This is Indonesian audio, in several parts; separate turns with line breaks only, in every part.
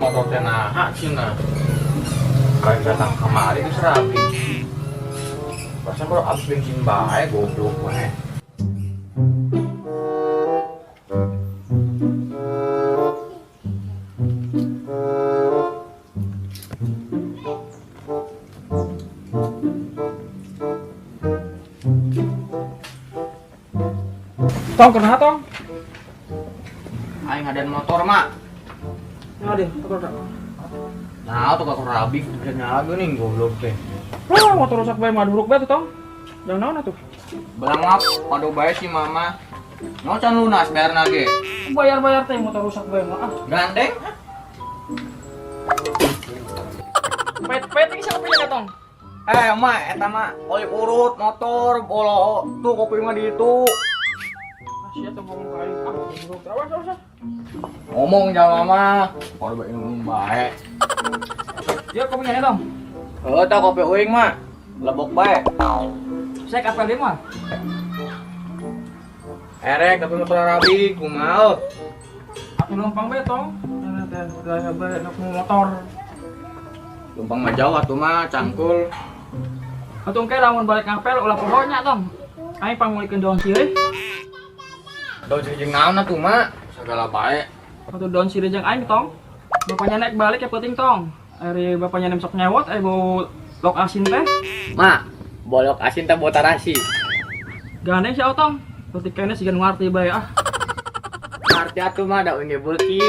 motor teh naha cina. Kayak datang kemari itu serabi. Perasaan kalau abis bensin bae goblok bae.
Tong, kenapa tong?
Aing ada motor mak.
Ada, motor tak?
Nah, tuh kakak rabi kerjanya lagi nih goblok teh.
Wah, motor rusak bae mah duruk bae tuh tong. Yang naon atuh?
Belangap, padu bae si mama. Mau can lunas bayar nage.
Bayar-bayar teh motor rusak bae mah. Ah,
Gandeng.
pet ini siapa punya tong?
Mak, eta mah oli urut motor bolo tuh kopi mah di itu.
Sia tuh ngomong kali. Ah, duruk terus.
Ngomong jangan mama. Padu bae ngomong bae.
Ya, kopi nya tong.
Tah kopi uing mah. Lebok bae.
Saya kapal dia mah.
Erek tapi motor rabi kumaha.
Aku numpang bae tong. Nah, teh udah bae nak motor.
Lumpang mah jauh atuh mah cangkul.
Atuh engke lamun balik ngapel ulah pohonya tong. Aing pangulikeun daun sirih.
Daun jeung naon atuh mah? Segala bae.
Atuh daun sirih jeung aing tong. Bapaknya naik balik ya penting tong. Ari bapaknya nem sok nyewot bau lok asin teh.
Mak, bolok asin teh buat tarasi.
Gandeng si Otong. Ketikanya sih kan ngerti bae ah.
Arti atuh mah da unge beuki.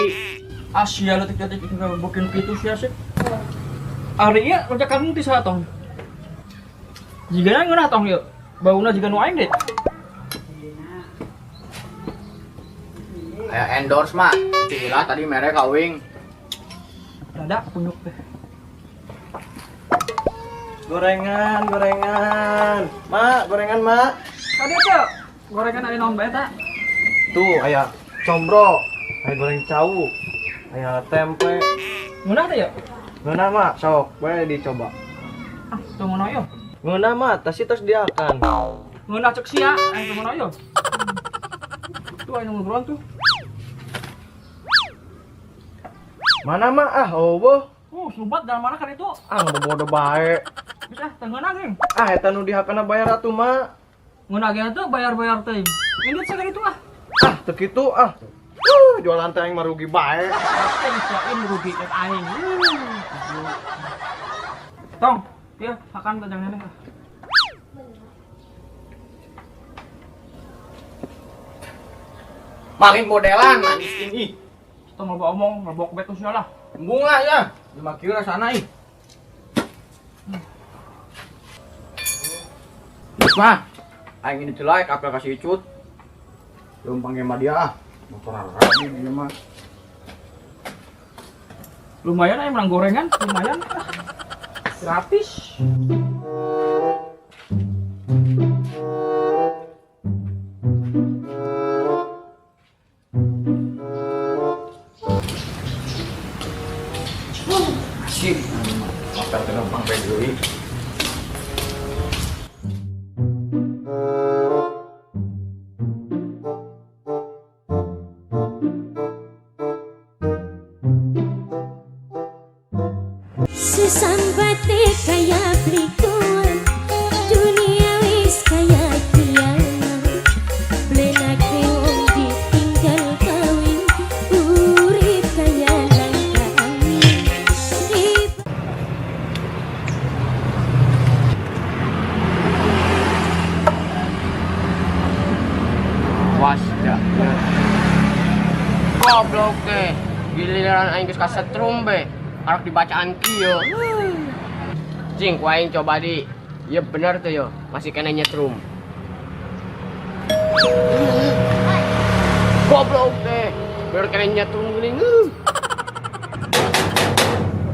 Asia letik-letik enggak bikin pitu sia sih. Ari ieu rojak kamu ti saha tong? Jigana ngeunah tong yeuh. Bauna jiga nu aing deh.
Aya endorse mah. Cilah tadi merek kawing.
Rada punyuk teh.
Gorengan. Mak, gorengan, Mak.
Kade teh gorengan ari naon bae ta?
Tuh, aya combro, aya goreng cau, aya tempe.
Ngeunah teh ya?
Ngeunah, Mak, sok, bae dicoba.
Ah, tong ngono yo.
Ngeunah, Mak, tas diakan.
Ngeunah cek sia, aya tong ngono yo. Tuh aya nomor beruan tuh.
Mana, Mak? Ah, eueuh.
Subat dalam mana kan itu?
Ah, ngebodo bae.
Bisa teh ngeunah geng.
Ah, eta nu dihakana bayar atuh, Mak.
Ngeunah ge tuh bayar-bayar teh. Ini teh itu ah.
Ah, teu kitu ah. Jualan teh aing mah rugi bae.
Teh isiain rugi ke aing. Tong, ieu makan tajang nenek.
Makin modelan manis ini.
Tong loba omong, mabok beto sia lah.
Embung lah ya. 5 kilo sana ih. Mah, aing ini celai kapal kasih icut. Lumpang sama dia ah. Motor rabi dia mah.
Lumayan aja menang gorengan, lumayan. Gratis.
Asik. Motor teh numpang bae deui.
Sesampate kaya berikut dunia wis kaya kiamat blenake wong ditinggal kawin urip kaya langka angin.
Was ya. Goblok teh. Giliran aing geus kasetrum be. Harap dibacaan kieu. Cing, ku aing coba di. Iya bener tuh yo, masih kena nyetrum. Goblok teh. Baru kena nyetrum geuning.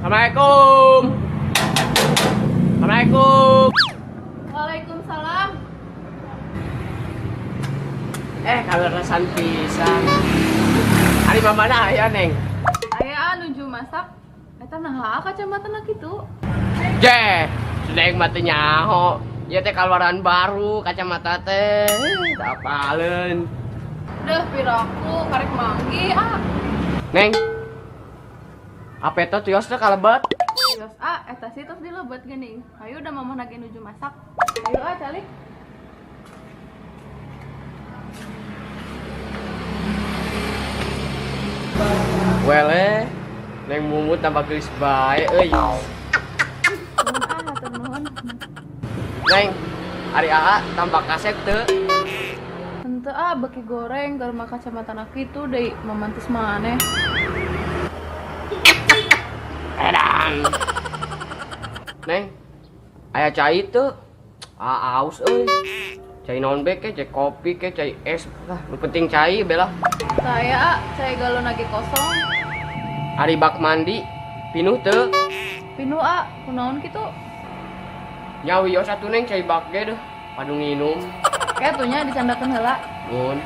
Assalamualaikum. Assalamualaikum.
Waalaikumsalam.
Kalau rasan pisan. Ari mamana aya, Neng?
Aya nuju masak. Eta naha kacamata na kitu?
Jeh, sudah yang mati nyaho. Ya teh keluaran baru kacamata teh. Tak apaleun.
Deuh piraku karek manggi ah.
Neng. Apa itu tios teh kalebet?
Yos eta sih terus dilebet gini. Ayo udah mama lagi nuju masak. Ayo calik.
Wele, neng mumut tambah geus bae euy.
Nuhun hatur nuhun.
Neng, ari AA tambah kasep teu.
Henteu beki goreng keur makan kacamata anak itu deui mamantis maneh.
Edan. Neng, aya cai teu? Aus euy. Cai naon be ke, cai kopi ke, cai es. Lah, nu penting cai bela.
Saya galon lagi kosong.
Ari bak mandi pinuh teu?
Pinuh kunaon kitu?
Nyawi yo satu neng cai bak ge deh. Padu nginum.
Kayak tuhnya dicandakeun heula.
Mun.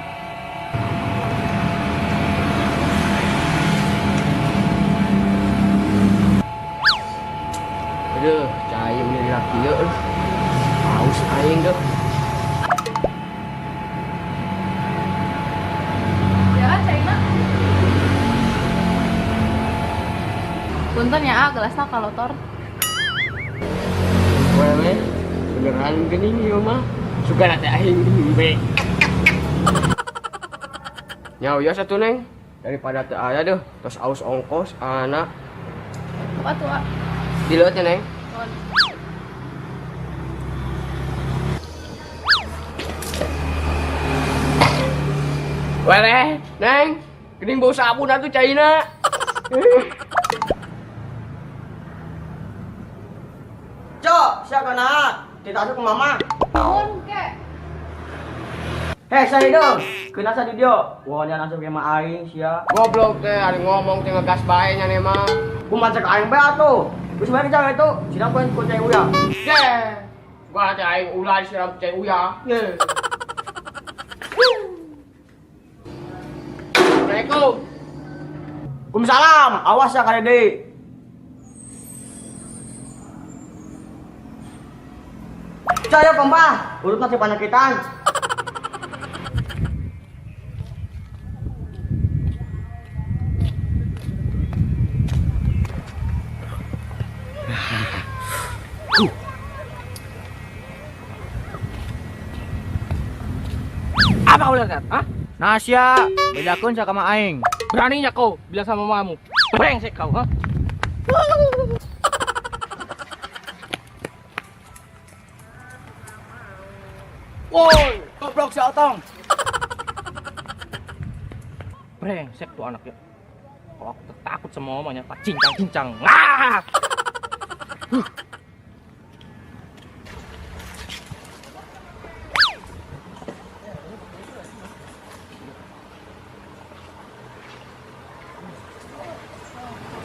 Aduh, cai menjadi laki ya. Haus aing deh.
Ya, Caina. Punten ya, gelasna kalotor.
Wewe, beneran geuning ieu mah. Suka teh aing be. Nyawa ya satu neng. Daripada teu aya deh, tos aus ongkos anak.
Apa tuh,
Dileut ya neng.
Nuhun.
Wele, neng. Geuning bau sabun atuh caina.
Cok, siapa nak? Kita asup ke mama.
Nuhun ke.
Hei, saya dong. Kena sa di dia. Wah, dia asup ke mama aing sia.
Goblok teh, ari ngomong teh ngegas bae nya nih mah.
Kumaha cek aing bae atuh. Geus bae cewek itu. Sidang poin ku cewek uya.
Ye. Gua teh aing ulah disiram cai uya. Ye. Assalamualaikum.
Waalaikumsalam. Awas ya kali deui. Saya pembah, urut nasi penyakitan.
Apa kau lihat? Hah? Nasya, bedakeun sa kama aing. Beraninya kau bilang sama mamamu. Brengsek kau, ha? Woi, goblok si Otong. Brengsek tuh anaknya. Kalau aku takut sama mamanya, tak cincang-cincang. Ah!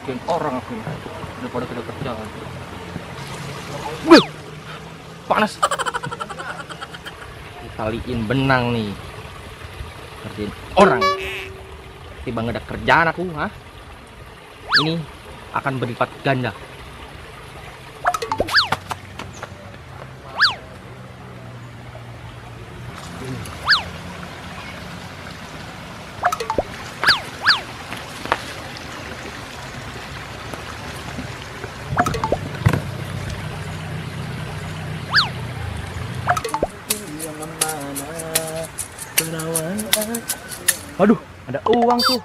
Bikin orang aku daripada kita kerjaan. Wih, panas. Taliin benang nih, kerjain orang. Tiba nggak ada kerjaan aku, ha? Ini akan berlipat ganda. Waduh, ada uang tuh.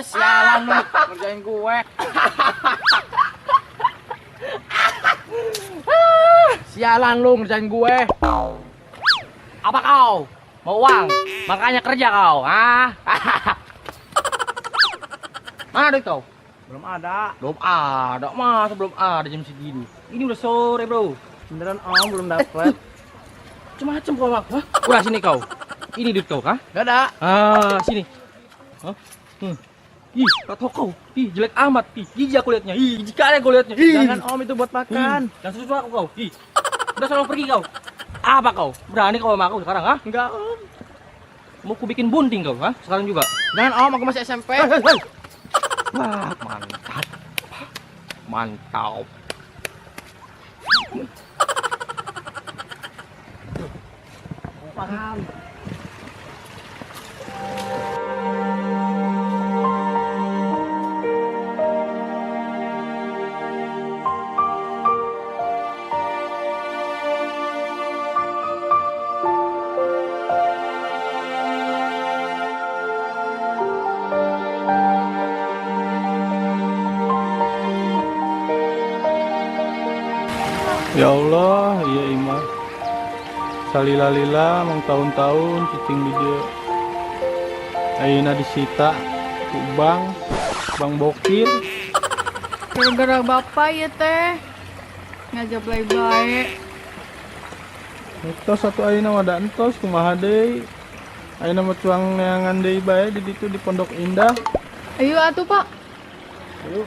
Sialan lu, kerjain gue. Sialan lu ngerjain gue. Apa kau? Mau uang? Makanya kerja kau, ah? Mana duit kau?
Belum ada.
Belum ada, masa belum ada jam segini? Ini udah sore, bro.
Beneran om belum dapet.
Macam-macam kau, Mak. Hah? Udah sini kau. Ini duit kau, kah?
Gak ada.
Ah, sini. Hah? Ih, kata kau. Ih, jelek amat. Ih, jijik aku liatnya. Ih, jijik kali aku liatnya. Ih.
Jangan om, itu buat makan.
Jangan susu aku kau. Ih. Udah sana pergi kau. Apa kau? Berani kau sama aku sekarang, ha?
Enggak om.
Mau ku bikin bunting kau, ha? Sekarang juga.
Jangan om, aku masih SMP.
Wah, mantap. Mantap. paham.
Ya Allah, iya imah. Salila-lila mang tahun-tahun cicing di dieu. Ayeuna disita ku bang bokir.
Gara-gara bapak ya teh ngajak baik-baik.
Entos satu ayeuna mah da entos kumaha deui. Ayeuna mah tuang neangan deui bae di ditu di Pondok Indah.
Ayo atuh pak.
Ayo.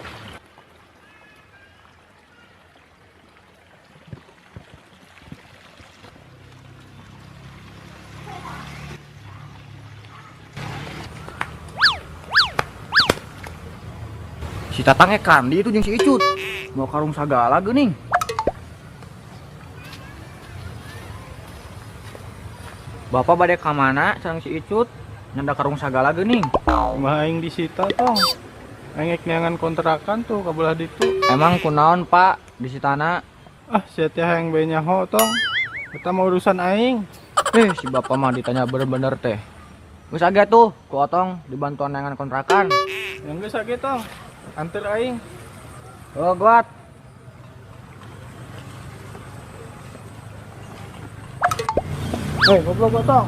Si Tatang kandi itu jeung si Icut. Mau karung sagala geuning. Bapak bade ka mana sareng si Icut? Nyanda karung sagala geuning.
Kumaha aing disita tong. Aing neangan kontrakan tuh kabelah ditu.
Emang kunaon, Pak? Disitana?
Ah, sia teh hayang bae nyaho tong. Eta mah urusan aing.
Si bapak mah ditanya bener-bener teh. Geus age tuh, ku otong dibantuan neangan kontrakan.
Yang geus age tong. Anter aing.
Oh, guat.
Goblok tong.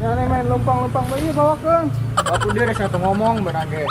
Ya main lumpang-lumpang bae bawakeun.
Aku dia ada satu ngomong benage.